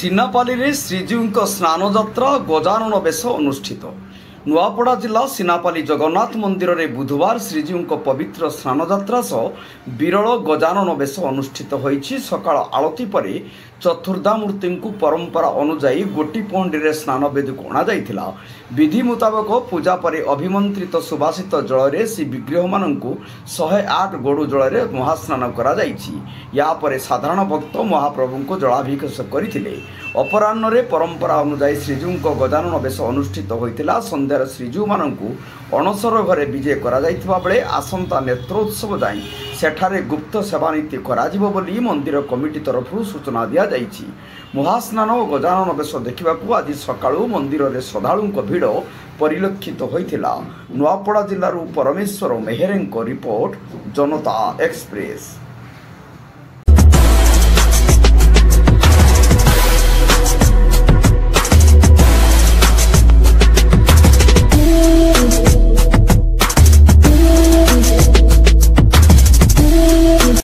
सीनापाली रे श्रीजीव स्नान जात्रा गजानन बेश अनुष्ठित। नुआपड़ा जिला सीनापाली जगन्नाथ मंदिर में बुधवार श्रीजीव पवित्र स्नान जात्रा सह विरल गजानन बेश अनुष्ठित होईछि। सकाळ आलती पर चतुर्धामूर्ति को परंपरा अनुजाई गोटी पहंडी में स्नान वेदी को अणाଯାଇଥିଲା। विधि मुताबक पूजा पर अभिमंत्रित सुभाषित जल में श्री विग्रह मानक 108 गोड़ू जल में महास्नान कराଯାଇଛି। या पर साधारण भक्त महाप्रभु को जलाभिषेक करथिले। अपराह्न रे परंपरा अनुजाई श्रीजीव गजानन बेश अनुष्ठित होइतिला। संध्यार श्रीजीव मानकु अणसर घरे विजय करा जाइथिबा बेले आसंता नेत्रोत्सव जाई सेठारे गुप्त सेवानीति कराजिबो बोली मंदिर कमिटी तरफ सूचना दिया जाइछि। महास्नान और गजानन बेश देखिबाकू आज सकाळू मंदिर रे श्रद्धालुंक भिड़ परिलक्षित होइतिला। नुआपड़ा जिल्लारू परमेश्वर मेहेरेंको रिपोर्ट, जनता एक्सप्रेस।